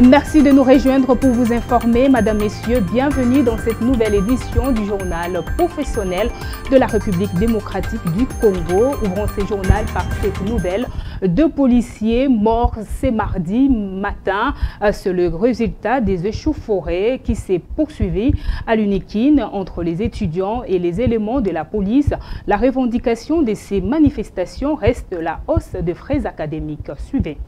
Merci de nous rejoindre pour vous informer. Madame, Messieurs, bienvenue dans cette nouvelle édition du journal professionnel de la République démocratique du Congo. Ouvrons ce journal par cette nouvelle. 2 policiers morts ce mardi matin. C'est le résultat des échauffourées qui s'est poursuivi à l'Unikine entre les étudiants et les éléments de la police. La revendication de ces manifestations reste la hausse des frais académiques. Suivez.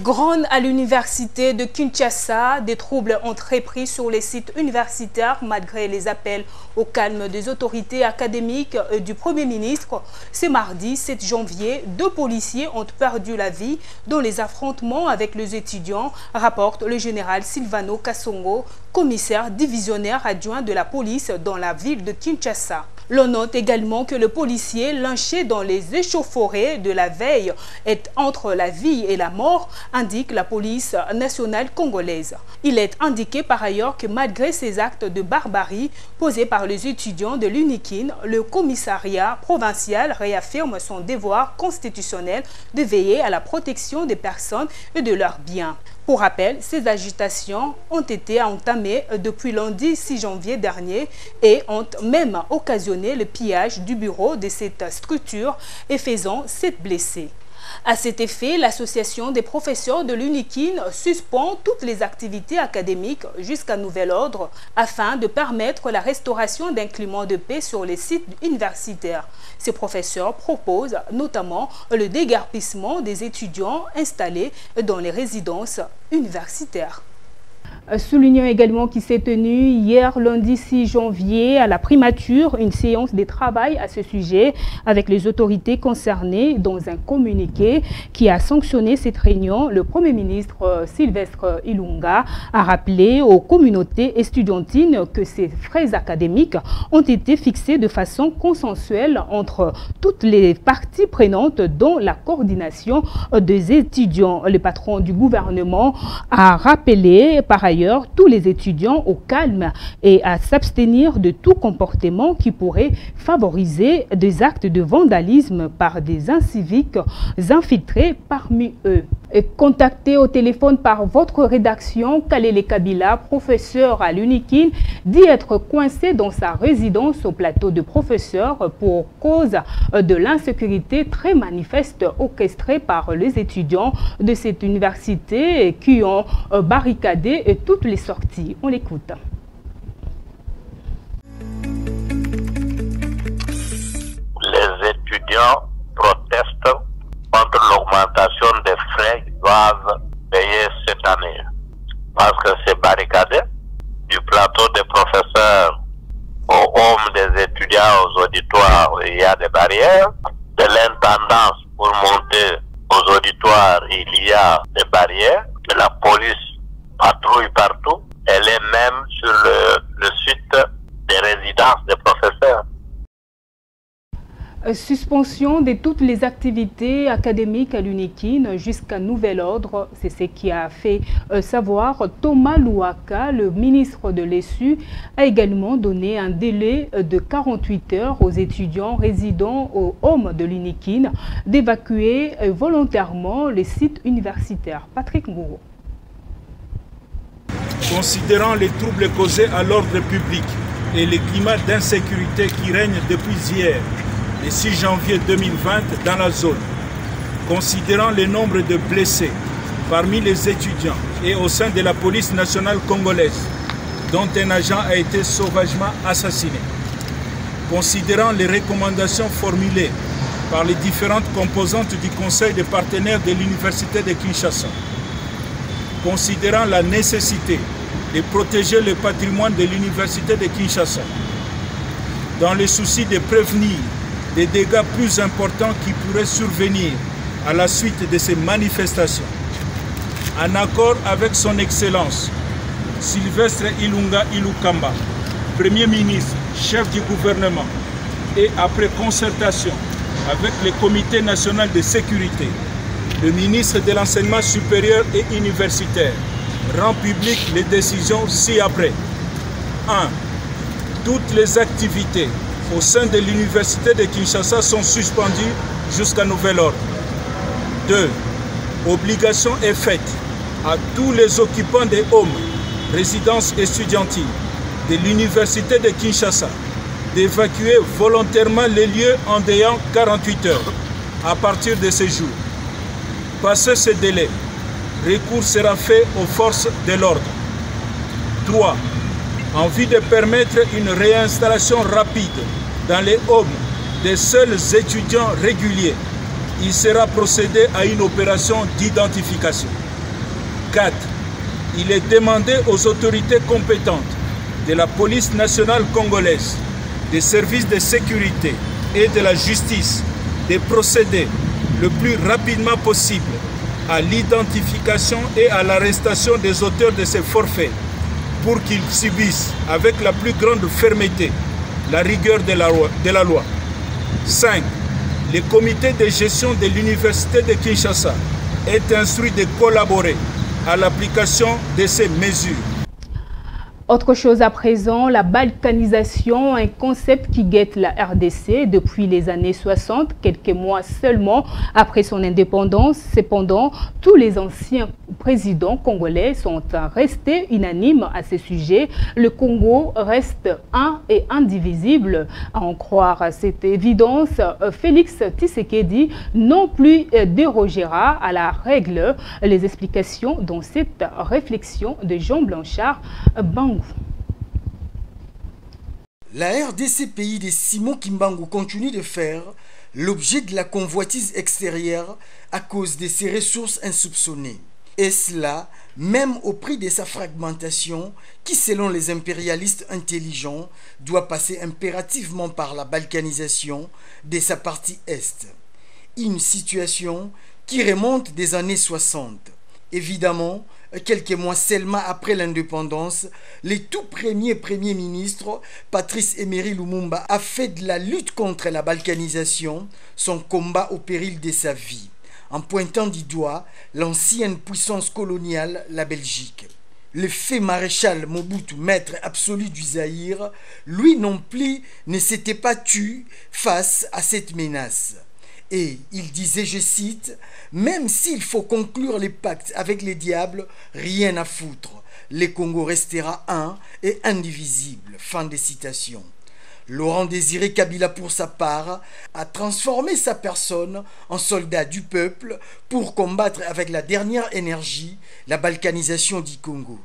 Grande à l'université de Kinshasa, des troubles entrepris sur les sites universitaires malgré les appels au calme des autorités académiques et du Premier ministre. Ce mardi 7 janvier, 2 policiers ont perdu la vie dans les affrontements avec les étudiants, rapporte le général Silvano Kassongo, commissaire divisionnaire adjoint de la police dans la ville de Kinshasa. L'on note également que le policier lynché dans les échauffourées de la veille est entre la vie et la mort, indique la police nationale congolaise. Il est indiqué par ailleurs que malgré ces actes de barbarie posés par les étudiants de l'Unikine, le commissariat provincial réaffirme son devoir constitutionnel de veiller à la protection des personnes et de leurs biens. Pour rappel, ces agitations ont été entamées depuis lundi 6 janvier dernier et ont même occasionné le pillage du bureau de cette structure et faisant 7 blessés. À cet effet, l'association des professeurs de l'Unikine suspend toutes les activités académiques jusqu'à nouvel ordre afin de permettre la restauration d'un climat de paix sur les sites universitaires. Ces professeurs proposent notamment le déguerpissement des étudiants installés dans les résidences universitaires. Soulignons également qu'il s'est tenu hier lundi 6 janvier à la primature une séance de travail à ce sujet avec les autorités concernées. Dans un communiqué qui a sanctionné cette réunion, le Premier ministre Sylvestre Ilunga a rappelé aux communautés estudiantines que ces frais académiques ont été fixés de façon consensuelle entre toutes les parties prenantes dont la coordination des étudiants. Le patron du gouvernement a rappelé par ailleurs tous les étudiants au calme et à s'abstenir de tout comportement qui pourrait favoriser des actes de vandalisme par des inciviques infiltrés parmi eux. Et contacté au téléphone par votre rédaction, Kalele Kabila, professeur à l'Unikine, dit être coincé dans sa résidence au plateau de professeur pour cause de l'insécurité très manifeste orchestrée par les étudiants de cette université qui ont barricadé toutes les sorties. On l'écoute. Les étudiants protestent contre l'augmentation des frais qu'ils doivent payer cette année. Parce que c'est barricadé. Du plateau des professeurs aux homes des étudiants, aux auditoires, il y a des barrières. De l'intendance pour monter aux auditoires, il y a des barrières. La police patrouille partout. Elle est même sur le site des résidences des professeurs. Suspension de toutes les activités académiques à l'Unikine jusqu'à nouvel ordre. C'est ce qui a fait savoir Thomas Louaka, le ministre de l'ESU, a également donné un délai de 48 heures aux étudiants résidant au home de l'Unikine d'évacuer volontairement les sites universitaires. Patrick Ngouro. Considérant les troubles causés à l'ordre public et les climats d'insécurité qui règnent depuis hier, le 6 janvier 2020 dans la zone, considérant le nombre de blessés parmi les étudiants et au sein de la police nationale congolaise, dont un agent a été sauvagement assassiné, considérant les recommandations formulées par les différentes composantes du Conseil des partenaires de l'Université de Kinshasa, considérant la nécessité de protéger le patrimoine de l'Université de Kinshasa, dans le souci de prévenir des dégâts plus importants qui pourraient survenir à la suite de ces manifestations. En accord avec son Excellence, Sylvestre Ilunga Ilukamba, Premier ministre, chef du gouvernement, et après concertation avec le Comité national de sécurité, le ministre de l'Enseignement supérieur et universitaire rend public les décisions ci-après. 1. Toutes les activités au sein de l'Université de Kinshasa sont suspendues jusqu'à nouvel ordre. 2. Obligation est faite à tous les occupants des homes, résidences estudiantines de l'Université de Kinshasa d'évacuer volontairement les lieux en délai 48 heures à partir de ce jour. Passé ce délai, recours sera fait aux forces de l'ordre. 3. En vue de permettre une réinstallation rapide dans les homes des seuls étudiants réguliers, il sera procédé à une opération d'identification. 4. Il est demandé aux autorités compétentes de la police nationale congolaise, des services de sécurité et de la justice de procéder le plus rapidement possible à l'identification et à l'arrestation des auteurs de ces forfaits pour qu'ils subissent avec la plus grande fermeté la rigueur de la loi. 5. Le comité de gestion de l'Université de Kinshasa est instruit de collaborer à l'application de ces mesures. Autre chose à présent, la balkanisation, un concept qui guette la RDC depuis les années 60, quelques mois seulement après son indépendance. Cependant, tous les anciens présidents congolais sont restés unanimes à ce sujet. Le Congo reste un et indivisible. À en croire à cette évidence, Félix Tshisekedi non plus dérogera à la règle. Les explications dans cette réflexion de Jean Blanchard Bangou. La RDC, pays de Simon Kimbangu, continue de faire l'objet de la convoitise extérieure à cause de ses ressources insoupçonnées. Et cela, même au prix de sa fragmentation, qui, selon les impérialistes intelligents, doit passer impérativement par la balkanisation de sa partie Est. Une situation qui remonte des années 60. Évidemment, quelques mois seulement après l'indépendance, le tout premier Premier ministre, Patrice Emery Lumumba, a fait de la lutte contre la balkanisation son combat au péril de sa vie, en pointant du doigt l'ancienne puissance coloniale, la Belgique. Le fait maréchal Mobutu, maître absolu du Zaïre, lui non plus ne s'était pas tu face à cette menace. Et il disait, je cite, « Même s'il faut conclure les pactes avec les diables, rien à foutre. Le Congo restera un et indivisible. » Fin de citation. Laurent Désiré Kabila, pour sa part, a transformé sa personne en soldat du peuple pour combattre avec la dernière énergie la balkanisation du Congo.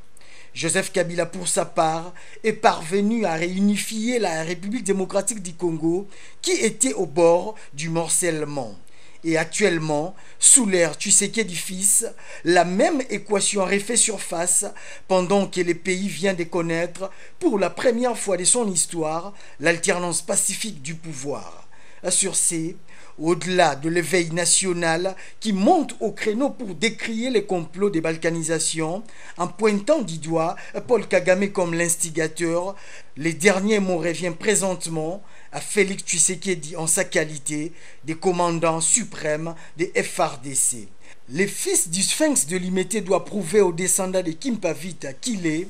Joseph Kabila, pour sa part, est parvenu à réunifier la République démocratique du Congo qui était au bord du morcellement. Et actuellement, sous l'ère Tshisekedi fils, la même équation refait surface pendant que le pays vient de connaître, pour la première fois de son histoire, l'alternance pacifique du pouvoir. Sur ces, au-delà de l'éveil national qui monte au créneau pour décrier les complots de balkanisation, en pointant du doigt Paul Kagame comme l'instigateur, les derniers mots reviennent présentement à Félix Tshisekedi en sa qualité de commandant suprême des FARDC. Le fils du Sphinx de Limité doit prouver aux descendants de Kimpavita qu'il est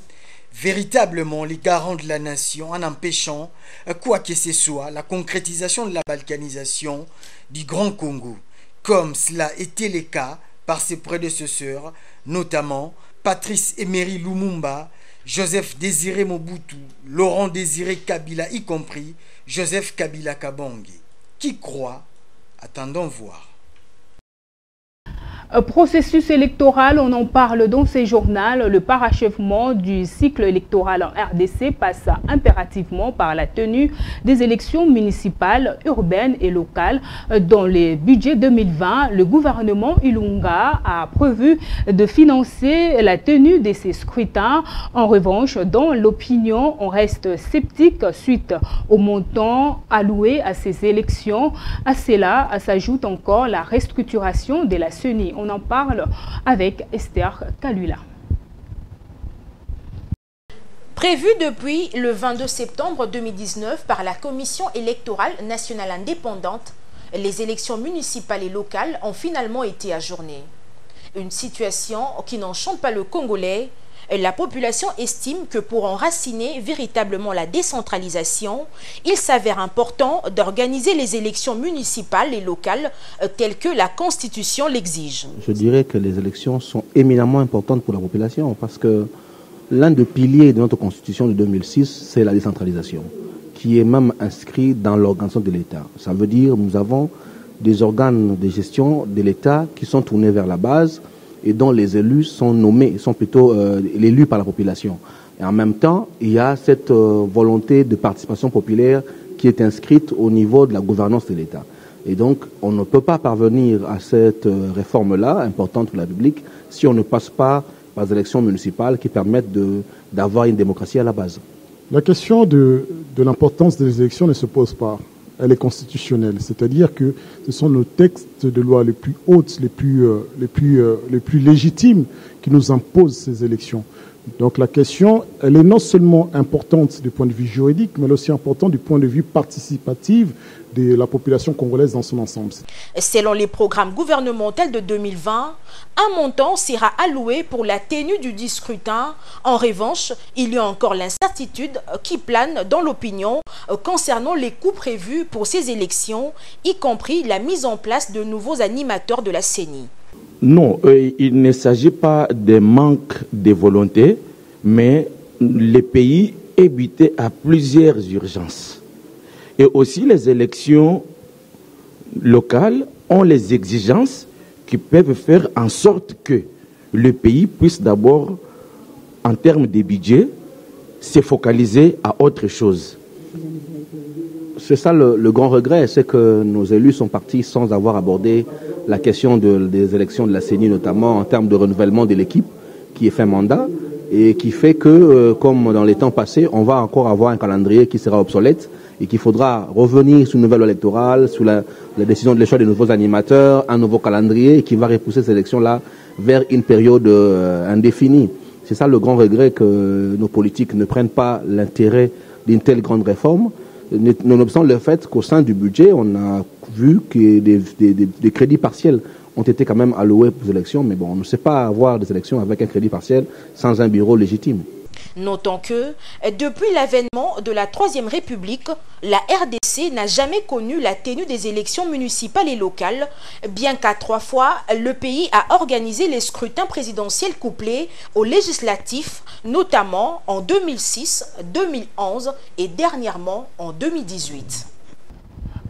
véritablement les garants de la nation en empêchant, quoi que ce soit, la concrétisation de la balkanisation du Grand Congo, comme cela était le cas par ses prédécesseurs, notamment Patrice Emery Lumumba, Joseph Désiré Mobutu, Laurent Désiré Kabila, y compris Joseph Kabila Kabange. Qui croit? Attendons voir. Processus électoral, on en parle dans ces journaux. Le parachèvement du cycle électoral en RDC passe impérativement par la tenue des élections municipales, urbaines et locales. Dans le budget 2020, le gouvernement Ilunga a prévu de financer la tenue de ces scrutins. En revanche, dans l'opinion, on reste sceptique suite au montant alloué à ces élections. À cela s'ajoute encore la restructuration de la CENI. On en parle avec Esther Kalula. Prévu depuis le 22 septembre 2019 par la Commission électorale nationale indépendante, les élections municipales et locales ont finalement été ajournées. Une situation qui n'enchante pas le Congolais, La population estime que pour enraciner véritablement la décentralisation, il s'avère important d'organiser les élections municipales et locales telles que la Constitution l'exige. Je dirais que les élections sont éminemment importantes pour la population parce que l'un des piliers de notre Constitution de 2006, c'est la décentralisation, qui est même inscrit dans l'organisation de l'État. Ça veut dire que nous avons des organes de gestion de l'État qui sont tournés vers la base et dont les élus sont nommés, sont plutôt élus par la population. Et en même temps, il y a cette volonté de participation populaire qui est inscrite au niveau de la gouvernance de l'État. Et donc, on ne peut pas parvenir à cette réforme-là, importante pour la République, si on ne passe pas par des élections municipales qui permettent d'avoir une démocratie à la base. La question de l'importance des élections ne se pose pas. Elle est constitutionnelle, c'est-à-dire que ce sont nos textes de loi les plus hautes, les plus légitimes qui nous imposent ces élections. Donc la question, elle est non seulement importante du point de vue juridique, mais aussi importante du point de vue participatif de la population congolaise dans son ensemble. Selon les programmes gouvernementaux de 2020, un montant sera alloué pour la tenue du scrutin. En revanche, il y a encore l'incertitude qui plane dans l'opinion concernant les coûts prévus pour ces élections, y compris la mise en place de nouveaux animateurs de la CENI. Non, il ne s'agit pas de manque de volonté, mais le pays est buté à plusieurs urgences. Et aussi les élections locales ont les exigences qui peuvent faire en sorte que le pays puisse d'abord, en termes de budget, se focaliser à autre chose. C'est ça le grand regret, c'est que nos élus sont partis sans avoir abordé la question des élections de la CENI, notamment en termes de renouvellement de l'équipe qui est fait mandat et qui fait que, comme dans les temps passés, on va encore avoir un calendrier qui sera obsolète et qu'il faudra revenir sur une nouvelle loi électorale, sous la décision de l'échoix des nouveaux animateurs, un nouveau calendrier qui va repousser ces élections-là vers une période indéfinie. C'est ça le grand regret, que nos politiques ne prennent pas l'intérêt d'une telle grande réforme. Nonobstant le fait qu'au sein du budget, on a vu que des crédits partiels ont été quand même alloués pour les élections, mais bon, on ne sait pas avoir des élections avec un crédit partiel sans un bureau légitime. Notons que, depuis l'avènement de la Troisième République, la RDC n'a jamais connu la tenue des élections municipales et locales, bien qu'à 3 fois, le pays a organisé les scrutins présidentiels couplés aux législatifs, notamment en 2006, 2011 et dernièrement en 2018.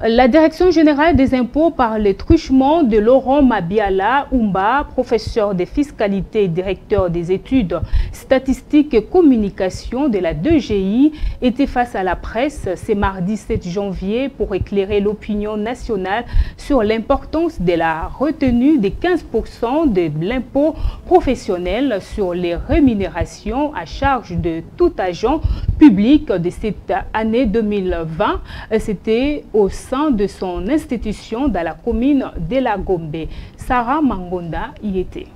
La Direction générale des impôts par le truchement de Laurent Mabiala Oumba, professeur de fiscalité et directeur des études statistiques et communication de la 2GI, était face à la presse ce mardi 7 janvier pour éclairer l'opinion nationale sur l'importance de la retenue des 15% de l'impôt professionnel sur les rémunérations à charge de tout agent public de cette année 2020. C'était au sein de son institution dans la commune de la Gombe. Sarah Mangonda y était.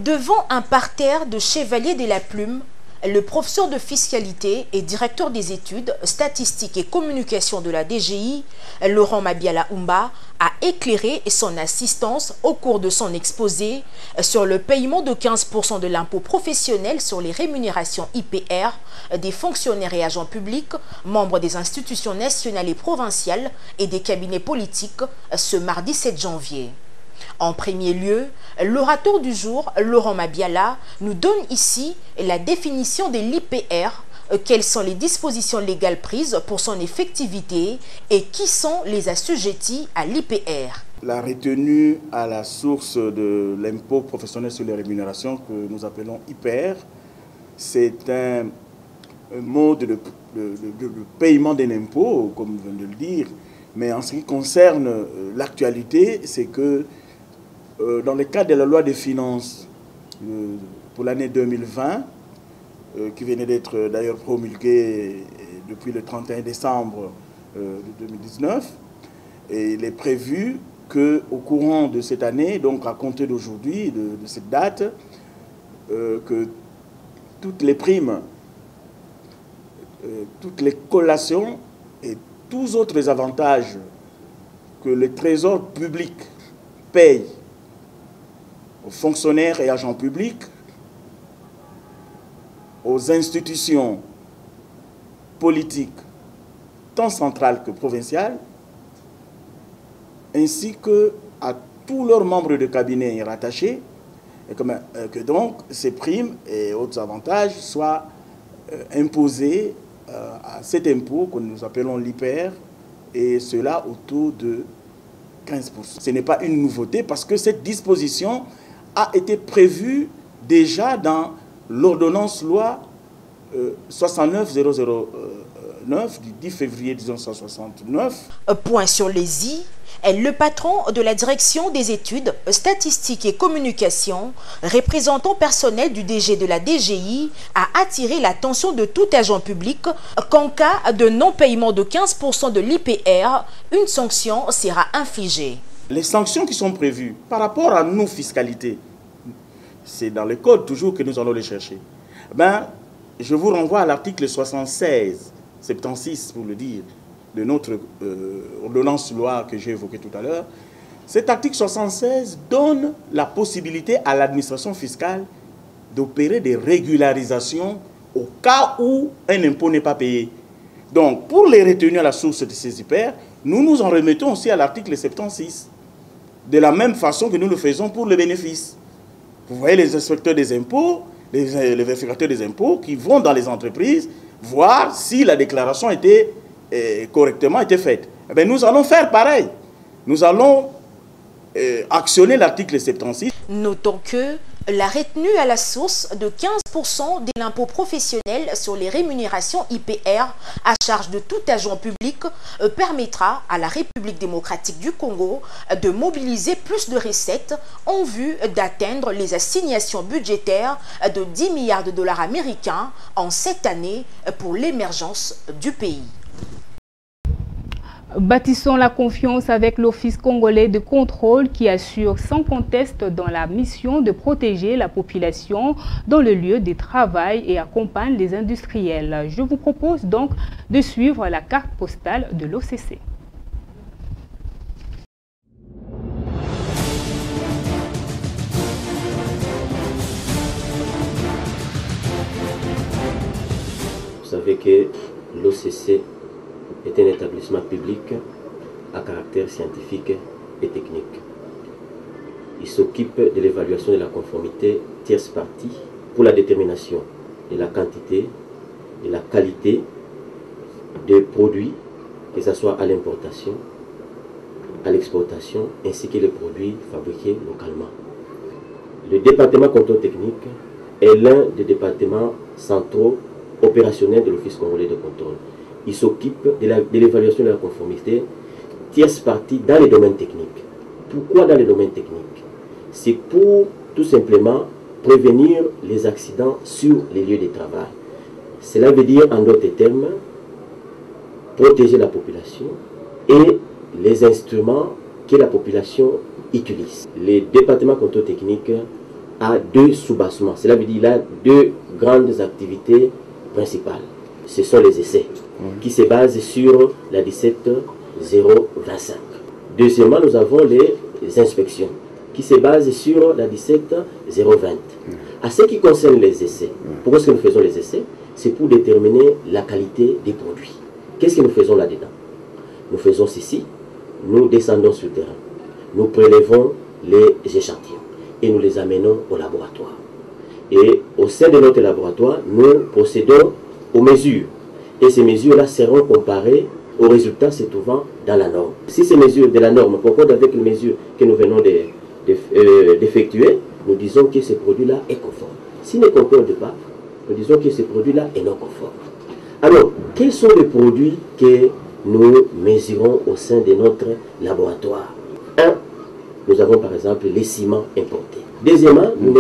Devant un parterre de chevaliers de la plume, le professeur de fiscalité et directeur des études statistiques et communication de la DGI, Laurent Mabiala Oumba, a éclairé son assistance au cours de son exposé sur le paiement de 15% de l'impôt professionnel sur les rémunérations IPR des fonctionnaires et agents publics, membres des institutions nationales et provinciales et des cabinets politiques ce mardi 7 janvier. En premier lieu, l'orateur du jour, Laurent Mabiala, nous donne ici la définition de l'IPR, quelles sont les dispositions légales prises pour son effectivité et qui sont les assujettis à l'IPR. La retenue à la source de l'impôt professionnel sur les rémunérations que nous appelons IPR, c'est un mode de paiement d'un impôt, comme je viens de le dire, mais en ce qui concerne l'actualité, c'est que dans le cadre de la loi des finances pour l'année 2020, qui venait d'être d'ailleurs promulguée depuis le 31 décembre 2019, et il est prévu qu'au courant de cette année, donc à compter d'aujourd'hui, de cette date, que toutes les primes, toutes les collations et tous autres avantages que le trésor public paye aux fonctionnaires et agents publics, aux institutions politiques, tant centrales que provinciales, ainsi qu'à tous leurs membres de cabinet rattachés, et que donc ces primes et autres avantages soient imposés à cet impôt que nous appelons l'IPR, et cela au taux de 15%. Ce n'est pas une nouveauté parce que cette disposition a été prévue déjà dans l'ordonnance loi 69009 du 10 février 1969. Point sur les i. Le patron de la direction des études, statistiques et communications, représentant personnel du DG de la DGI, a attiré l'attention de tout agent public qu'en cas de non-paiement de 15% de l'IPR, une sanction sera infligée. Les sanctions qui sont prévues par rapport à nos fiscalités, c'est dans le code toujours que nous allons les chercher. Je vous renvoie à l'article 76 pour le dire, de notre ordonnance loi que j'ai évoquée tout à l'heure. Cet article 76 donne la possibilité à l'administration fiscale d'opérer des régularisations au cas où un impôt n'est pas payé. Donc, pour les retenues à la source de ces IPR, nous nous en remettons aussi à l'article 76, de la même façon que nous le faisons pour le bénéfice. Vous voyez les inspecteurs des impôts, les vérificateurs des impôts qui vont dans les entreprises voir si la déclaration était correctement été faite. Nous allons faire pareil. Nous allons actionner l'article 76. Notons que la retenue à la source de 15% de l'impôt professionnel sur les rémunérations IPR à charge de tout agent public permettra à la République démocratique du Congo de mobiliser plus de recettes en vue d'atteindre les assignations budgétaires de 10 milliards de dollars américains en cette année pour l'émergence du pays. Bâtissons la confiance avec l'Office congolais de contrôle qui assure sans conteste dans la mission de protéger la population dans le lieu de travail et accompagne les industriels. Je vous propose donc de suivre la carte postale de l'OCC. Vous savez que l'OCC est un établissement public à caractère scientifique et technique. Il s'occupe de l'évaluation de la conformité tierce partie pour la détermination de la quantité et la qualité des produits, que ce soit à l'importation, à l'exportation, ainsi que les produits fabriqués localement. Le département contrôle technique est l'un des départements centraux opérationnels de l'Office congolais de contrôle. Il s'occupe de l'évaluation de la conformité tierce partie dans les domaines techniques. Pourquoi dans les domaines techniques? C'est pour tout simplement prévenir les accidents sur les lieux de travail. Cela veut dire, en d'autres termes, protéger la population et les instruments que la population utilise. Le département contrôle technique a deux sous-bassements. Cela veut dire qu'il a deux grandes activités principales. Ce sont les essais qui se basent sur la 17025. Deuxièmement, nous avons les inspections qui se basent sur la 17020. À ce qui concerne les essais, pourquoi est-ce que nous faisons les essais? C'est pour déterminer la qualité des produits. Qu'est-ce que nous faisons là-dedans? Nous faisons ceci, nous descendons sur le terrain, nous prélevons les échantillons et nous les amenons au laboratoire. Et au sein de notre laboratoire, nous procédons aux mesures. Et ces mesures-là seront comparées aux résultats se trouvant dans la norme. Si ces mesures de la norme concordent avec les mesures que nous venons d'effectuer, nous disons que ce produit-là est conforme. S'il ne concorde pas, nous disons que ce produit-là est non conforme. Alors, quels sont les produits que nous mesurons au sein de notre laboratoire? Un, nous avons par exemple les ciments importés. Deuxièmement, nous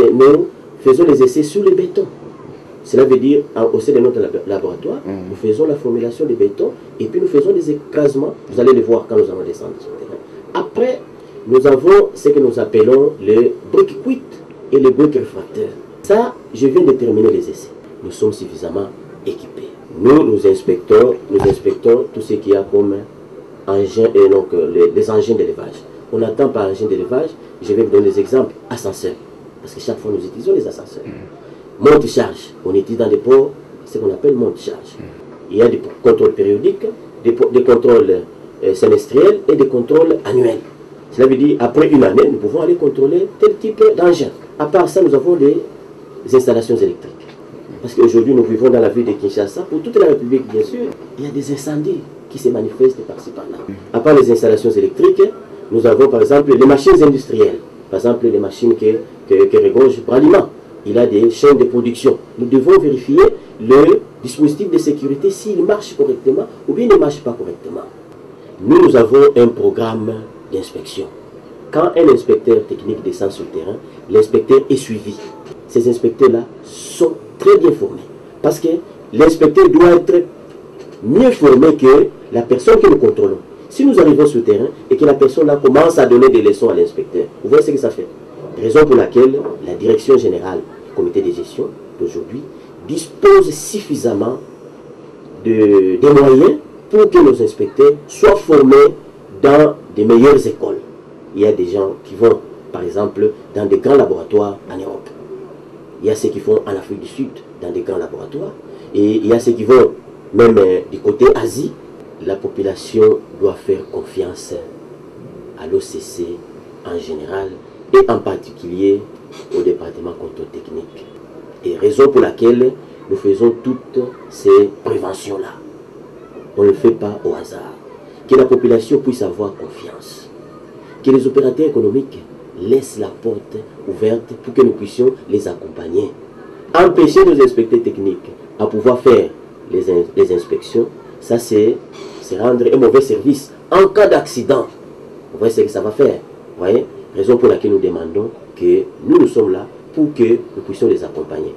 faisons les essais sur le béton. Cela veut dire, au sein de notre laboratoire, nous faisons la formulation de béton et puis nous faisons des écrasements. Vous allez les voir quand nous allons descendre sur le terrain. Après, nous avons ce que nous appelons les briques cuites et les briques réfractaires. Ça, je viens de terminer les essais. Nous sommes suffisamment équipés. Nous inspectons tout ce qu'il y a comme engin, et donc les engins d'élevage. On attend par engin d'élevage, je vais vous donner des exemples. Ascenseur. parce que chaque fois nous utilisons les ascenseurs. Monte-charge, on utilise dans des ports ce qu'on appelle monte-charge. Il y a des contrôles périodiques, des contrôles semestriels et des contrôles annuels. Cela veut dire après une année, nous pouvons aller contrôler tel type d'engin. À part ça, nous avons des installations électriques. Parce qu'aujourd'hui, nous vivons dans la ville de Kinshasa. Pour toute la République, bien sûr, il y a des incendies qui se manifestent par-ci par-là. À part les installations électriques, nous avons par exemple les machines industrielles. Par exemple, les machines que regorge Bralima. Il a des chaînes de production. Nous devons vérifier le dispositif de sécurité s'il marche correctement ou bien ne marche pas correctement. Nous avons un programme d'inspection. Quand un inspecteur technique descend sur le terrain, l'inspecteur est suivi. Ces inspecteurs-là sont très bien formés. Parce que l'inspecteur doit être mieux formé que la personne que nous contrôlons. Si nous arrivons sur le terrain et que la personne-là commence à donner des leçons à l'inspecteur, vous voyez ce que ça fait. Raison pour laquelle la direction générale du comité de gestion d'aujourd'hui dispose suffisamment de moyens pour que nos inspecteurs soient formés dans des meilleures écoles. Il y a des gens qui vont, par exemple, dans des grands laboratoires en Europe. Il y a ceux qui vont en Afrique du Sud, dans des grands laboratoires. Et il y a ceux qui vont même du côté Asie. La population doit faire confiance à l'OCC en général et en particulier au département contrôle technique. Et raison pour laquelle nous faisons toutes ces préventions-là. On ne le fait pas au hasard. Que la population puisse avoir confiance. Que les opérateurs économiques laissent la porte ouverte pour que nous puissions les accompagner. Empêcher nos inspecteurs techniques à pouvoir faire les inspections, ça c'est rendre un mauvais service. En cas d'accident, vous voyez ce que ça va faire. Vous voyez? Raison pour laquelle nous demandons que nous sommes là pour que nous puissions les accompagner.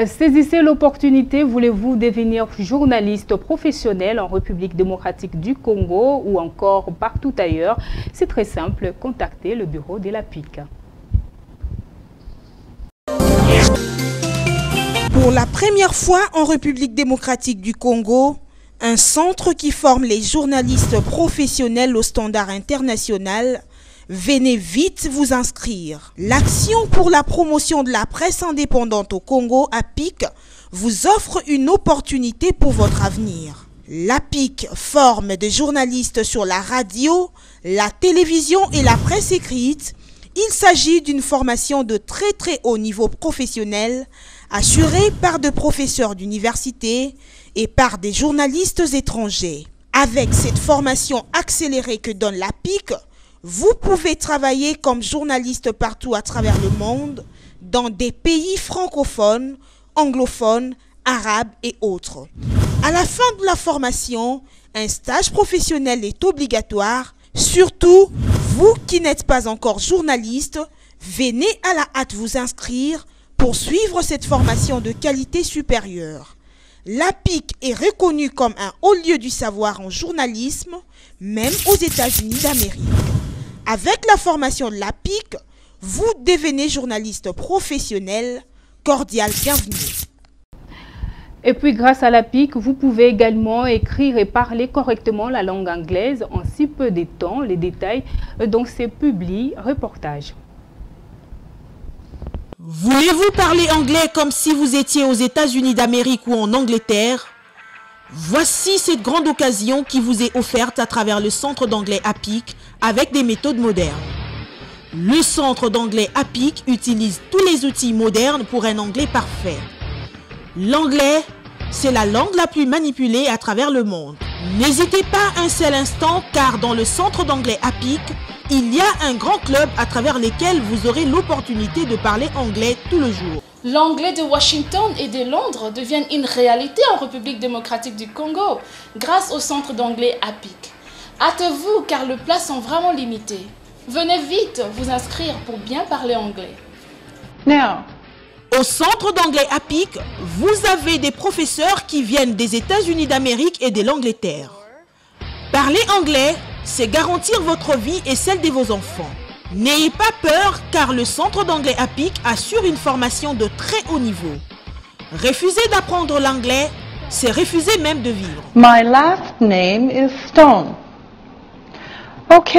Saisissez l'opportunité, voulez-vous devenir journaliste professionnel en République démocratique du Congo ou encore partout ailleurs? C'est très simple, contactez le bureau de l'APIC. Pour la première fois en République démocratique du Congo, un centre qui forme les journalistes professionnels au standard international. Venez vite vous inscrire. L'Action pour la promotion de la presse indépendante au Congo, APIC, vous offre une opportunité pour votre avenir. L'APIC forme des journalistes sur la radio, la télévision et la presse écrite. Il s'agit d'une formation de très haut niveau professionnel, assurée par des professeurs d'université et par des journalistes étrangers. Avec cette formation accélérée que donne l'APIC, vous pouvez travailler comme journaliste partout à travers le monde, dans des pays francophones, anglophones, arabes et autres. À la fin de la formation, un stage professionnel est obligatoire. Surtout, vous qui n'êtes pas encore journaliste, venez à la hâte vous inscrire pour suivre cette formation de qualité supérieure. L'APIC est reconnu comme un haut lieu du savoir en journalisme, même aux États-Unis d'Amérique. Avec la formation de l'APIC, vous devenez journaliste professionnel. Cordial bienvenue. Et puis grâce à l'APIC, vous pouvez également écrire et parler correctement la langue anglaise en si peu de temps. Les détails dans ces publi-reportages. Voulez-vous parler anglais comme si vous étiez aux États-Unis d'Amérique ou en Angleterre? Voici cette grande occasion qui vous est offerte à travers le centre d'anglais APIC avec des méthodes modernes. Le centre d'anglais APIC utilise tous les outils modernes pour un anglais parfait. L'anglais, c'est la langue la plus manipulée à travers le monde. N'hésitez pas un seul instant car dans le centre d'anglais APIC, il y a un grand club à travers lequel vous aurez l'opportunité de parler anglais tout le jour. L'anglais de Washington et de Londres devient une réalité en République démocratique du Congo grâce au centre d'anglais APIC. Hâtez-vous car les places sont vraiment limitées. Venez vite vous inscrire pour bien parler anglais. Now. Au centre d'anglais APIC, vous avez des professeurs qui viennent des États-Unis d'Amérique et de l'Angleterre. Parler anglais, c'est garantir votre vie et celle de vos enfants. N'ayez pas peur car le centre d'anglais APIC assure une formation de très haut niveau. Refusez d'apprendre l'anglais, c'est refuser même de vivre. My last name is Stone. Ok.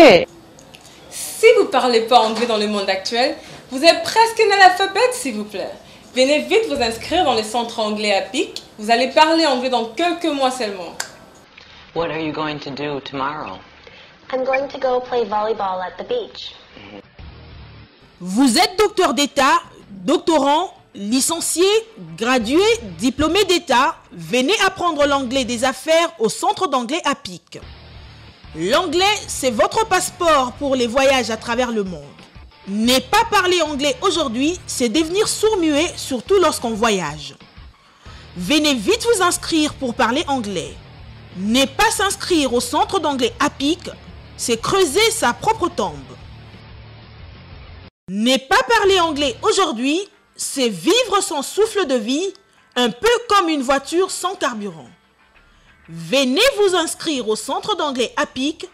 Si vous ne parlez pas anglais dans le monde actuel, vous êtes presque analphabète, s'il vous plaît. Venez vite vous inscrire dans les centres anglais à PIC. Vous allez parler anglais dans quelques mois seulement. What are you going to do tomorrow? I'm going to go play volleyball at the beach. Vous êtes docteur d'État, doctorant, licencié, gradué, diplômé d'État. Venez apprendre l'anglais des affaires au centre d'anglais à PIC. L'anglais, c'est votre passeport pour les voyages à travers le monde. Ne pas parler anglais aujourd'hui, c'est devenir sourd-muet, surtout lorsqu'on voyage. Venez vite vous inscrire pour parler anglais. Ne pas s'inscrire au centre d'anglais à PIC, c'est creuser sa propre tombe. Ne pas parler anglais aujourd'hui, c'est vivre son souffle de vie, un peu comme une voiture sans carburant. Venez vous inscrire au centre d'anglais à PIC.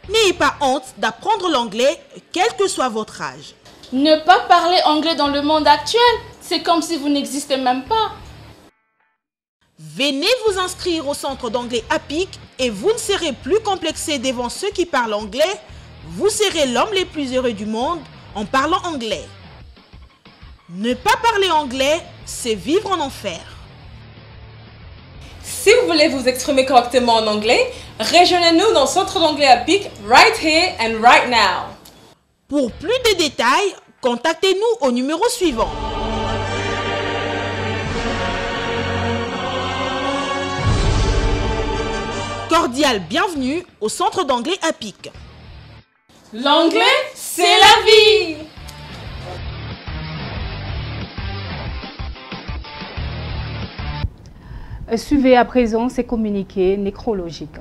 N'ayez pas honte d'apprendre l'anglais, quel que soit votre âge. Ne pas parler anglais dans le monde actuel, c'est comme si vous n'existez même pas. Venez vous inscrire au centre d'anglais à PIC et vous ne serez plus complexé devant ceux qui parlent anglais. Vous serez l'homme le plus heureux du monde en parlant anglais. Ne pas parler anglais, c'est vivre en enfer. Si vous voulez vous exprimer correctement en anglais, rejoignez-nous dans le centre d'anglais à PIC, right here and right now. Pour plus de détails, contactez-nous au numéro suivant. Cordial bienvenue au centre d'anglais à PIC. L'anglais, c'est la vie! Suivez à présent ces communiqués nécrologiques.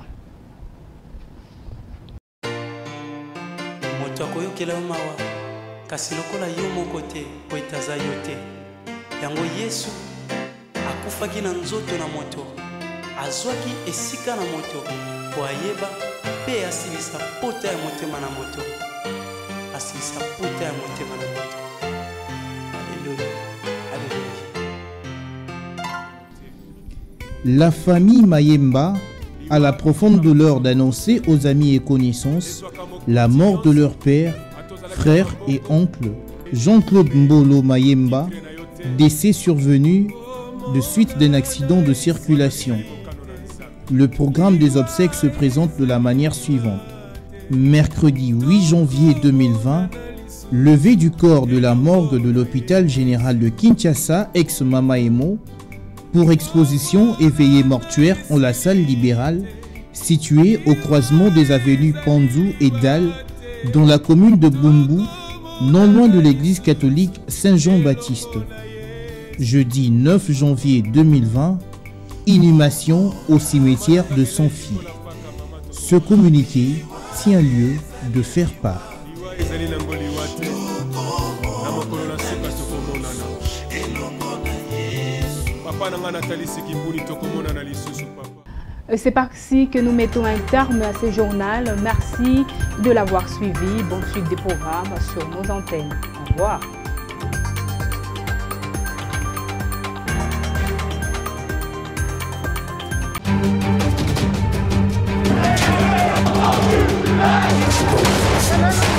Moto akoyokela yo mawa kasi lokola yo moko te po etaza yo te yango Yesu akufaki na nzoto na moto azwaki esika na moto po ayeba pe asilisa pota ya motema na moto asilisa pota ya motema na moto. Alléluia, alléluia. La famille Mayemba a la profonde douleur d'annoncer aux amis et connaissances la mort de leur père, frère et oncle, Jean-Claude Mbolo Mayemba, décès survenu de suite d'un accident de circulation. Le programme des obsèques se présente de la manière suivante. Mercredi 8 janvier 2020, levée du corps de la morgue de l'hôpital général de Kinshasa, ex-Mamaemo, pour exposition et veillée mortuaire en la salle libérale, située au croisement des avenues Panzou et Dalle, dans la commune de Bumbu, non loin de l'église catholique Saint-Jean-Baptiste. Jeudi 9 janvier 2020, inhumation au cimetière de Sanfi. Ce communiqué tient lieu de faire part. C'est parti que nous mettons un terme à ce journal. Merci de l'avoir suivi. Bonne suite des programmes sur nos antennes. Au revoir. Hey!